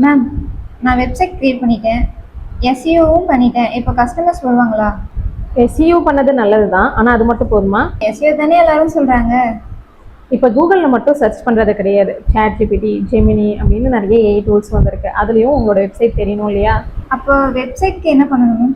Ma'am, நான் website create பண்ணிட்டேன், எஸ்இஓவும் பண்ணிட்டேன். இப்போ கஸ்டமர்ஸ் வருவாங்களா? எஸ்இஓ பண்ணது நல்லது தான், ஆனால் அது மட்டும் போதுமா? எஸ்இஓ தானே எல்லாரும் சொல்கிறாங்க. இப்போ கூகுளில் மட்டும் சர்ச் பண்ணுறது கிடையாது. சாட் ஜிபிடி, ஜெமினி அப்படின்னு நிறைய ஏஐ டூல்ஸ் வந்திருக்கு. அதுலேயும் உங்களோட வெப்சைட் தெரியணும் இல்லையா? அப்போ வெப்சைட்க்கு என்ன பண்ணணும்?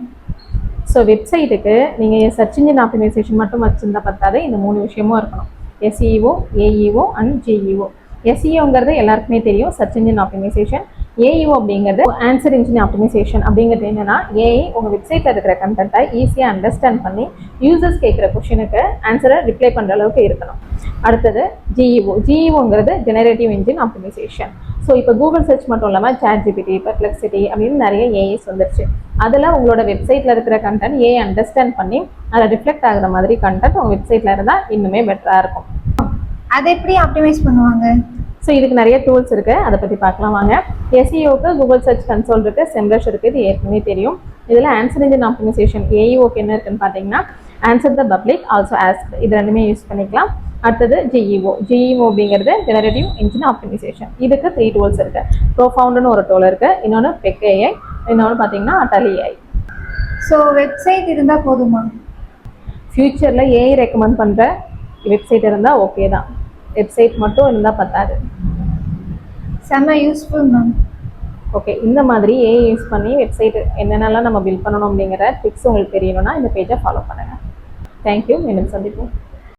ஸோ வெப்சைட்டுக்கு நீங்கள் சர்ச் இன்ஜின் ஆப்டிமைசேஷன் மட்டும் வச்சுருந்தா பத்தாது, இந்த 3 விஷயமும் இருக்கணும். SEO, AEO and GEO. எஸ்இஓங்கிறது எல்லாருக்குமே தெரியும், சர்ச் இன்ஜின் ஆப்டிமைசேஷன். ஏஇஓ அப்படிங்கிறது ஆன்சர் இன்ஜின் ஆப்டிமைசேஷன். அப்படிங்கிறது என்னன்னா, ஏஐ உங்கள் வெப்சைட்டில் இருக்கிற கண்டென்ட்டை ஈஸியாக அண்டர்ஸ்டாண்ட் பண்ணி யூசர்ஸ் கேட்குற கொஷனுக்கு ஆன்சரை ரிப்ளை பண்ணுற அளவுக்கு இருக்கணும். அடுத்தது ஜிஇஓ. ஜிஇஓங்கிறது ஜெனரேட்டிவ் இன்ஜின் ஆப்டிமைசேஷன். ஸோ இப்போ கூகுள் சர்ச் மட்டும் இல்லாமல் சாட் ஜிபிடி, பெர்ப்ளெக்சிட்டி அப்படின்னு நிறைய ஏஐஸ் வந்துருச்சு. அதில் உங்களோட வெப்சைட்டில் இருக்கிற கண்டென்ட் ஏஐ அண்டர்ஸ்டாண்ட் பண்ணி அதில் ரிஃப்ளெக்ட் ஆகுற மாதிரி கண்டென்ட் உங்கள் வெப்சைட்டில் இருந்தால் இன்னுமே பெட்டராக இருக்கும். அதை எப்படி ஆப்டிமைஸ் பண்ணுவாங்க? ஸோ இதுக்கு நிறைய டூல்ஸ் இருக்குது, அதை பற்றி பார்க்கலாம் வாங்க. எஸ்இஓக்கு கூகுள் சர்ச் கன்சோல் இருக்குது, செம்ரஷ் இருக்குது, இது ஏற்கனவே தெரியும். இதில் ஆன்சர் இன்ஜின் ஆப்டிமைசேஷன் ஏஇஓக்கு என்ன இருக்குன்னு பார்த்தீங்கன்னா, answer the public also ask, இது ரெண்டுமே யூஸ் பண்ணிக்கலாம். அடுத்தது ஜிஇஓ. ஜிஇஓ அப்படிங்கிறது ஜெனரேட்டிவ் இன்ஜின் ஆப்டிமைசேஷன். இதுக்கு 3 டூல்ஸ் இருக்குது. ப்ரோஃபவுண்டுன்னு ஒரு டூல் இருக்குது, இன்னொன்று பெக் ஏஐ, இன்னொன்று பார்த்தீங்கன்னா அட்டாலி ஏஐ. ஸோ வெப்சைட் இருந்தால் போதுமா? ஃப்யூச்சரில் ஏஐ ரெக்கமெண்ட் பண்ணுற வெப்சைட் இருந்தால் ஓகே தான், வெப்சைட் மட்டும் இருந்தால் பத்தாது. செம்ம யூஸ்ஃபுல் மேம். ஓகே, இந்த மாதிரி ஏஐ யூஸ் பண்ணி வெப்சைட் என்னென்னலாம் நம்ம பில்ட் பண்ணணும் அப்படிங்கிற டிப்ஸ் உங்களுக்கு தெரியணும்னா இந்த பேஜை ஃபாலோ பண்ணுங்கள். தேங்க்யூ, மீண்டும் சந்திப்போம்.